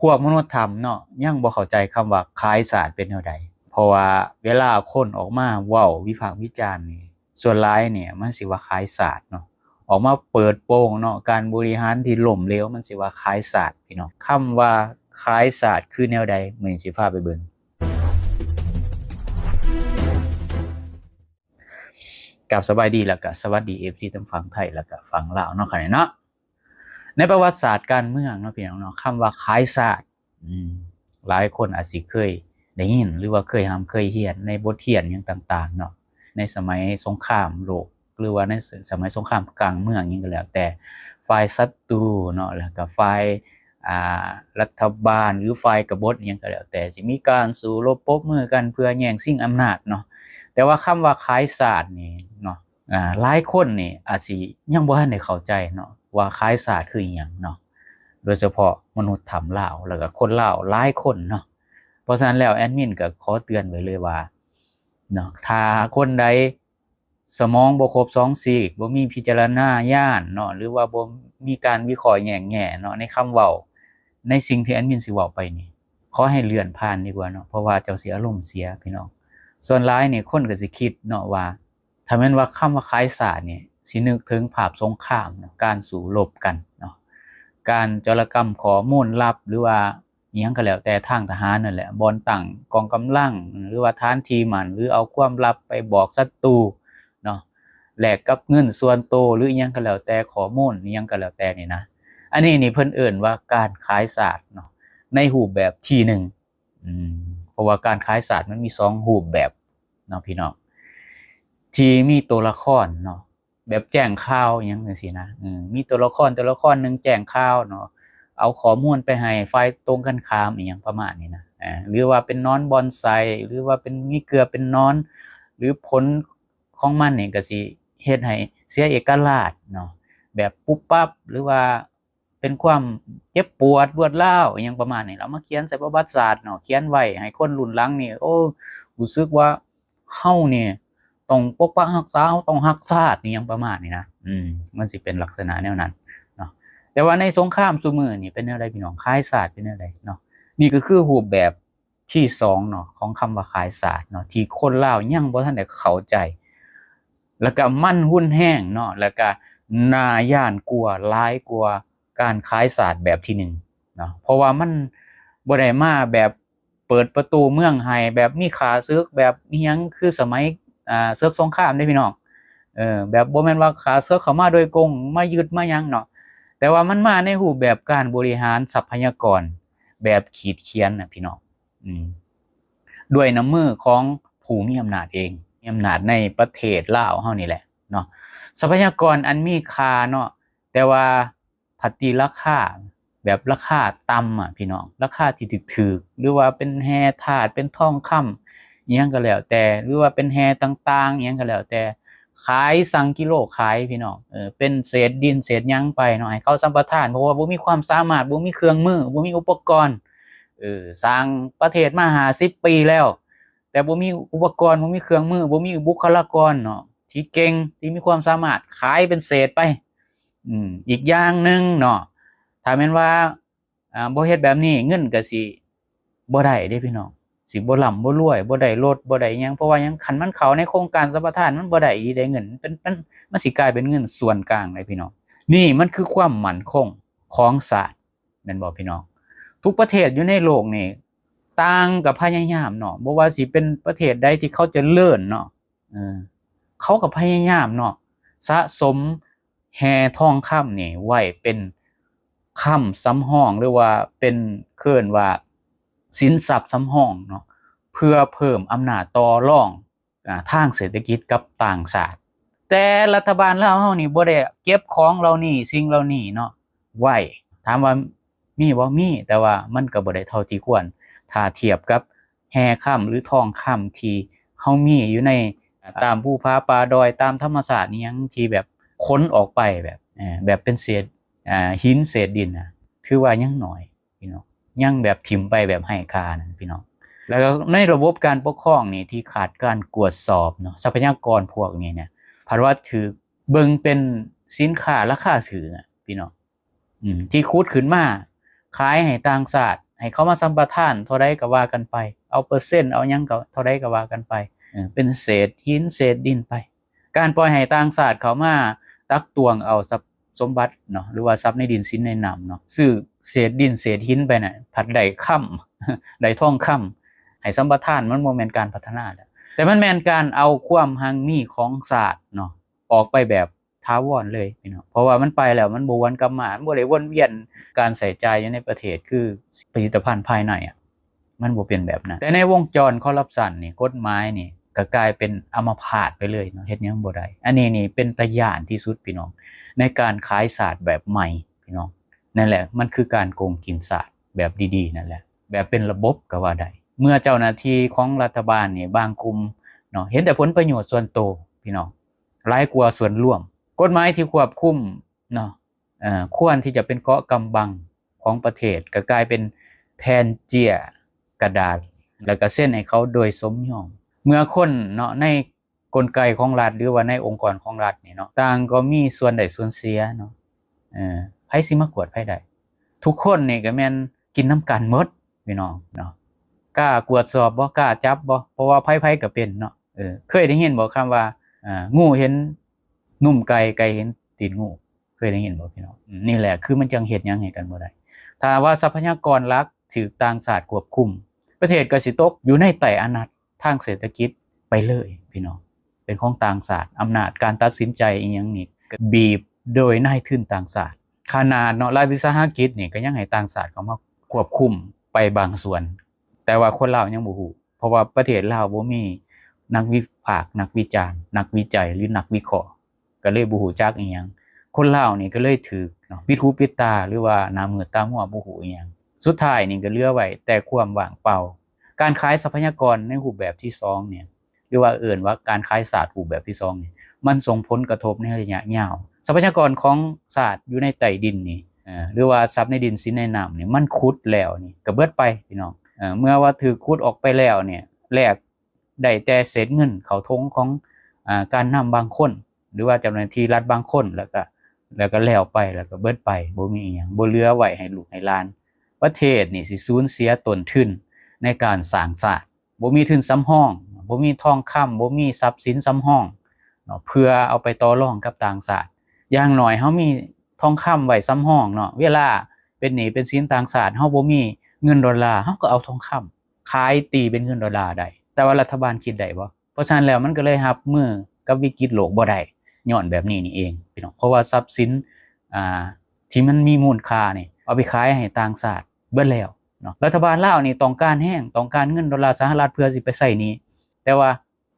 พวกมนุษยธรรมเนาะยังบ่เข้าใจคำว่าขายศาสตร์เป็นแนวใดเพราะว่าเวลาคนออกมาเว้าวิพากษ์วิจารณ์นี่ส่วนหลายเนี่ยมันสิว่าขายศาสตร์เนาะออกมาเปิดโปงเนาะการบริหารที่ล่มเหลวมันสิว่าขายศาสตร์พี่น้องคำว่าขายศาสตร์คือแนวใดมื้อนี้สิพาไปเบิ่งกับสบายดีแล้วก็สวัสดี FC ทั้งฝั่งไทยแล้วก็ฝั่งลาวเนาะคั่นเนาะในประวัติศาสตร์การเมืองเนาะพี่น้องเนาะคำว่าขายศาสตร์หลายคนอาจสิเคยได้ยินหรือว่าเคยเคยเรียนในบทเรียนอย่างต่างๆเนาะในสมัยสงครามโลกหรือว่าในสมัยสงครามกลางเมืองหยังก็แล้วแต่ฝ่ายศัตรูเนาะแล้วก็ฝ่ายรัฐบาลหรือฝ่ายกบฏหยังก็แล้วแต่สิมีการสู้รบปรบมือกันเพื่อแย่งชิงอำนาจเนาะแต่ว่าคำว่าขายศาสตร์นี่เนาะหลายคนนี่อาจสิยังบ่ทันได้เข้าใจเนาะว่าขายศาสตร์คืออิหยังเนาะโดยเฉพาะมนุษย์ถ้ำลาวแล้วก็คนลาวหลายคนเนาะเพราะฉะนั้นแล้วแอดมินก็ขอเตือนไว้เลยว่าเนาะถ้าคนใดสมองบ่ครบ2ซีกบ่มีพิจารณญาณเนาะหรือว่าบ่มีการวิเคราะห์แยกแยะเนาะในคำเว้าในสิ่งที่แอดมินสิเว้าไปนี่ขอให้เลื่อนผ่านดีกว่าเนาะเพราะว่าเจ้าสิอารมณ์เสียพี่น้องส่วนหลายนี่คนก็สิคิดเนาะว่าถ้าแม่นว่าคำว่าขายศาสตร์นี่สินึกถึงภาพสงครามเนาะการสู้รบกันเนาะการโจรกรรมข้อมูลลับหรือว่าอิหยังก็แล้วแต่ทางทหารนั่นแหละบ่อนตั้งกองกำลังหรือว่าฐานที่มั่นหรือเอาความลับไปบอกศัตรูเนาะแลกกับเงินส่วนตัวหรืออิหยังก็แล้วแต่ข้อมูลอิหยังก็แล้วแต่นี่นะอันนี้นี่เพิ่นเอิ้นว่าการขายศาสตร์เนาะในรูปแบบที่หนึ่งเพราะว่าการขายศาสตร์มันมี2รูปแบบเนาะพี่น้องที่มีตัวละครเนาะแบบแจ้งข่าวอิหยังจังซี่นะมีตัวละครนึงแจ้งข่าวเนาะเอาข้อมูลไปให้ฝ่ายตรงกันข้ามอิหยังประมาณนี้นะหรือว่าเป็นนอนบอนไซหรือว่าเป็นมีเกลือเป็นนอนหรือผลของมันนี่ก็สิเฮ็ดให้เสียเอกราชเนาะแบบปุ๊บปั๊บหรือว่าเป็นความเจ็บปวดรวดร้าวอิหยังประมาณนี้แล้วมาเขียนใส่ประวัติศาสตร์เนาะเขียนไว้ให้คนรุ่นหลังนี่โอ้รู้สึกว่าเฮานี่ต้องปกปักรักษาเฮาต้องรักชาติอิหยังประมาณนี้นะมันสิเป็นลักษณะแนวนั้นเนาะแต่ว่าในสงครามซุมื้อนี่เป็นแนวใดพี่น้องขายศาสตร์เป็นแนวใดเนาะนี่ก็คือรูปแบบที่2เนาะของคำว่าขายศาสตร์เนาะที่คนลาวยังบ่ทันได้เข้าใจแล้วก็มันหุ้นแห้งเนาะแล้วก็น่าย้านกว่าหลายกว่าการขายศาสตร์แบบที่1เนาะเพราะว่ามันบ่ได้มาแบบเปิดประตูเมืองให้แบบมีข้าศึกแบบอิหยังคือสมัยศึกสงครามเด้พี่น้องแบบบ่แม่นว่าข้าศึกเข้ามาโดยกงมายึดมาหยังเนาะแต่ว่ามันมาในรูปแบบการบริหารทรัพยากรแบบขีดเขียนน่ะพี่น้องด้วยน้ำมือของผู้มีอำนาจเองมีอำนาจในประเทศลาวเฮานี่แหละเนาะทรัพยากรอันมีค่าเนาะแต่ว่าผัดตีราคาแบบราคาต่ำพี่น้องราคาที่ถูกๆหรือว่าเป็นแร่ธาตุเป็นทองคำอิหยังก็แล้วแต่หรือว่าเป็นแร่ต่างๆอิหยังก็แล้วแต่ขายสั่งกิโลขายพี่น้องเป็นเศษดินเศษหยังไปเนาะให้เขาสัมปทานเพราะว่าบ่มีความสามารถบ่มีเครื่องมือบ่มีอุปกรณ์สร้างประเทศมา50ปีแล้วแต่บ่มีอุปกรณ์บ่มีเครื่องมือบ่มีบุคลากรเนาะที่เก่งที่มีความสามารถขายเป็นเศษไปอีกอย่างนึงเนาะถ้าแม่นว่าบ่เฮ็ดแบบนี้เงินก็สิบ่ได้เด้พี่น้องสิบ่ร่ำบ่รวยบ่ได้รถบ่ได้หยังเพราะว่าหยังคันมันเข้าในโครงการสัมปทานมันบ่ได้อีได้เงินมันสิกลายเป็นเงินส่วนกลางเลยพี่น้องนี่มันคือความมั่นคงของศาสตร์แม่นบ่พี่น้องทุกประเทศอยู่ในโลกนี่ต่างกับพยายามเนาะบ่ว่าสิเป็นประเทศใดที่เขาเจริญเนาะเขาก็พยายามเนาะสะสมแร่ทองคำนี่ไว้เป็นค้ำสำรองหรือว่าเป็นเอิ้นว่าสินทรัพย์สำรองเนาะเพื่อเพิ่มอำนาจต่อรองทางเศรษฐกิจกับต่างชาติแต่รัฐบาลลาวเฮานี่บ่ได้เก็บของเหล่านี้สิ่งเหล่านี้เนาะไว้ถามว่ามีบ่มีแต่ว่ามันก็บ่ได้เท่าที่ควรถ้าเทียบกับแร่ค่ำหรือทองคำที่เฮามีอยู่ในตามภูผาป่าดอยตามธรรมชาติอิหยังที่แบบค้นออกไปแบบเป็นเศษหินเศษดินน่ะคือว่ายังน้อยพี่น้องยังแบบถิ่มไปแบบให้ค่านั่นพี่น้องแล้วก็ในระบบการปกครองนี่ที่ขาดการกวดสอบเนาะทรัพยากรพวกนี้เนี่ยเพราะว่าถูกเบิ่งเป็นสินค้าราคาถูกพี่น้องที่ขุดขึ้นมาขายให้ต่างชาติ ให้เขามาสัมปทานเท่าใดก็ว่ากันไปเอาเปอร์เซ็นต์เอาหยังก็เท่าใดก็ว่ากันไปเป็นเศษหินเศษดินไปการปล่อยให้ต่างชาติเขามาตักตวงเอาทรัพย์สมบัติเนาะหรือว่าทรัพย์ในดินสินในน้ำเนาะซื้อเศษดินเศษหินไปน่ะผัดได้ค่ำได้ทองคำให้สัมปทานมันบ่แม่นการพัฒนาแล้วแต่มันแม่นการเอาความหังมีของศาสตร์เนาะออกไปแบบท้าวรเลยพี่น้องเพราะว่ามันไปแล้วมันบ่วนกลับมาบ่ได้วนเวียนการใส่ใจอยู่ในประเทศคือผลิตภัณฑ์ภายในมันบ่เป็นแบบนั้นแต่ในวงจรคอร์รัปชันนี่กฎหมายนี่ก็กลายเป็นอัมพาตไปเลยเนาะเฮ็ดหยังบ่ได้อันนี้นี่เป็นตาย้านที่สุดพี่น้องในการขายศาสตร์แบบใหม่พี่น้องนั่นแหละมันคือการโกงกินศาสตร์แบบดีๆนั่นแหละแบบเป็นระบบก็ว่าได้เมื่อเจ้าหน้าที่ของรัฐบาลนี่บางกลุ่มเนาะเห็นแต่ผลประโยชน์ส่วนตัวพี่น้องหลายกว่าส่วนรวมกฎหมายที่ควบคุมเนาะควรที่จะเป็นเกราะกำบังของประเทศก็กลายเป็นแผ่นเจียกระดาษแล้วก็เส้นให้เขาโดยสมยอมเมื่อคนเนาะในกลไกของรัฐหรือว่าในองค์กรของรัฐนี่เนาะต่างก็มีส่วนได้ส่วนเสียเนาะไผสิมากวดไผได้ทุกคนนี่ก็แม่นกินน้ำกันหมดพี่น้องเนาะกล้ากวดสอบบ่กล้าจับบ่เพราะว่าไผๆก็เป็นเนาะเคยได้ยินบ่คำว่างูเห็นนุ่มไก่ไก่เห็นตีนงูเคยได้ยินบ่พี่น้องนี่แหละคือมันจังเฮ็ดหยังให้กันบ่ได้ถ้าว่าทรัพยากรหลักถูกต่างชาติควบคุมประเทศก็สิตกอยู่ในไต้อานัตทางเศรษฐกิจไปเลยพี่น้องเป็นของต่างชาติอำนาจการตัดสินใจอีหยังนี่บีบโดยนายทุนต่างชาติขนาดเนาะรัฐวิสาหกิจนี่ก็ยังให้ต่างชาติเข้ามาควบคุมไปบางส่วนแต่ว่าคนลาวยังบ่ฮู้เพราะว่าประเทศลาวบ่มีนักวิพากษ์นักวิจารณ์นักวิจัยหรือนักวิเคราะห์ก็เลยบ่ฮู้จักอีหยังคนลาวนี่ก็เลยถูกเนาะปิดหูปิดตาหรือว่าหน้ามืดตามัวบ่ฮู้อีหยังสุดท้ายนี่ก็เหลือไว้แต่ความว่างเปล่าการขายทรัพยากรในรูปแบบที่2เนี่ยหรือว่าเอิ้นว่าการขายศาสตร์รูปแบบที่2นี่มันส่งผลกระทบในระยะยาวทรัพยากรของศาสตร์อยู่ในใต้ดินนี่หรือว่าทรัพย์ในดินสินในน้ำนี่มันขุดแล้วนี่ก็เบิดไปพี่น้องเมื่อว่าถูกขุดออกไปแล้วเนี่ยแลกได้แต่เศษเงินเข้าทงของการนำบางคนหรือว่าเจ้าหน้าที่รัฐบางคนแล้วก็แล้วไปแล้วก็เบิดไปบ่มีอีหยังบ่เหลือไว้ให้ลูกให้หลานประเทศนี่สิสูญเสียต้นทุนในการสร้างศาสตร์บ่มีทุนสำรองบ่มีทองคำบ่มีทรัพย์สินสำรองเนาะเพื่อเอาไปต่อรองกับต่างชาติอย่างน้อยเฮามีทองคำไว้สำรองเนาะเวลาเป็นหนี้เป็นสินต่างชาติเฮาบ่มีเงินดอลลาร์เฮาก็เอาทองคำขายตีเป็นเงินดอลลาร์ได้แต่ว่ารัฐบาลคิดได้บ่เพราะฉะนั้นแล้วมันก็เลยรับมือกับวิกฤตโลกบ่ได้ย้อนแบบนี้นี่เองพี่น้องเพราะว่าทรัพย์สินที่มันมีมูลค่านี่เอาไปขายให้ต่างชาติเบิดแล้วเนาะรัฐบาลลาวนี่ต้องการต้องการเงินดอลลาร์สหรัฐเพื่อสิไปใช้หนี้แต่ว่า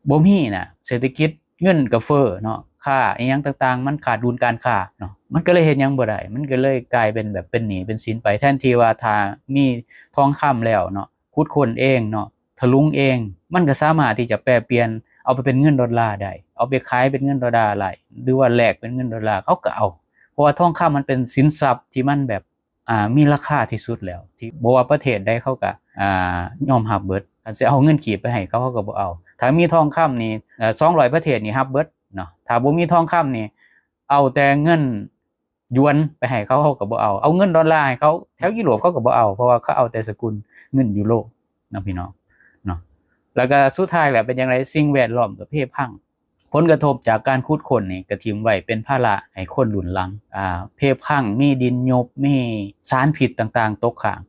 บ่มีน่ะเศรษฐกิจเงินก็เฟ้อเนาะค่าอีหยังต่างๆมันขาดดุลการค้าเนาะมันก็เลยเฮ็ดหยังบ่ได้มันก็เลยกลายเป็นแบบเป็นหนี้เป็นสินไปแทนที่ว่าถ้ามีทองคำแล้วเนาะขุดค้นเองเนาะถลุงเองมันก็สามารถที่จะแปรเปลี่ยนเอาไปเป็นเงินดอลลาร์ได้เอาไปขายเป็นเงินดอลลาร์ได้หรือว่าแลกเป็นเงินดอลลาร์เขาก็เอาเพราะว่าทองคำมันเป็นสินทรัพย์ที่มันแบบมีราคาที่สุดแล้วที่บ่ว่าประเทศใดเขาก็ยอมรับเบิดคันสิเอาเงินกีบไปให้เขาก็บ่เอาถ้ามีทองคำนี่200ประเทศนี่รับเบิดเนาะถ้าบ่มีทองคำนี่เอาแต่เงินหยวนไปให้เขาก็บ่เอาเงินดอลลาร์ให้เขาแถวยุโรปเขาก็บ่เอาเพราะว่าเขาเอาแต่สกุลเงินยูโรนะพี่น้องเนาะแล้วก็สุดท้ายแล้วเป็นจังไดสิ่งแวดล้อมก็เพพังผลกระทบจากการขุดค้นนี่ก็ทิ่มไว้เป็นภาระให้คนรุ่นหลังเพพังมีดินยบมีสารพิษต่างๆตกค้าง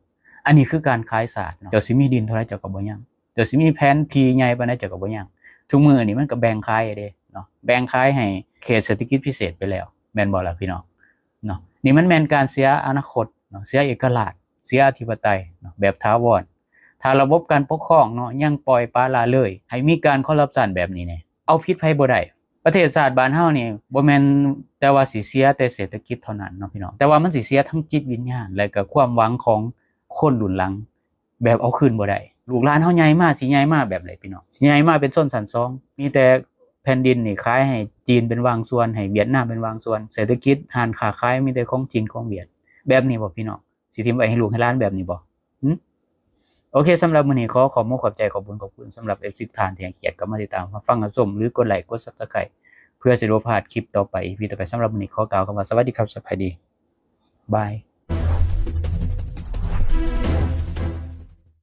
อันนี้คือการขายศาสตร์เนาะเจ้าสิมีดินเท่าไรเจ้าก็บ่ยังเจ้าสิมีแผนที่ใหญ่ปานใดเจ้าก็บ่ยังทุกมื้อนี่มันก็แบ่งขายเด้เนาะแบ่งขายให้เขตเศรษฐกิจพิเศษไปแล้วแม่นบ่ล่ะพี่น้องเนาะนี่มันแม่นการเสียอนาคตเนาะเสียเอกราชเสียอธิปไตยเนาะแบบถาวรถ้าระบบการปกครองเนาะยังปล่อยปละละเลยให้มีการคอร์รัปชันแบบนี้เนี่ยเอาผิดไผบ่ได้ประเทศชาติบ้านเฮานี่บ่แม่นแต่ว่าสิเสียแต่เศรษฐกิจเท่านั้นเนาะพี่น้องแต่ว่ามันสิเสียทั้งจิตวิญญาณและก็ความหวังของคนรุ่นหลังแบบเอาคืนบ่ได้ลูกหลานเฮาใหญ่มาสิใหญ่มาแบบไหนพี่น้องสิใหญ่มาเป็นชนชั้น2มีแต่แผ่นดินนี่ขายให้จีนเป็นบางส่วนให้เวียดนามเป็นบางส่วนเศรษฐกิจร้านค้าขายมีแต่ของจีนของเวียดแบบนี้บ่พี่น้องสิทิ่มไว้ให้ลูกให้หลานแบบนี้บ่โอเคสำหรับมื้อนี้ขอขอบใจขอบคุณสำหรับ FC ท่านที่ให้เกียรติเข้ามาติดตามรับฟังรับชมหรือกดไลค์กด Subscribe เพื่อสิบ่พลาดคลิปต่อไปอีพีต่อไปสำหรับมื้อนี้ขอกล่าวคำว่าสวัสดีครับสวัสดีบาย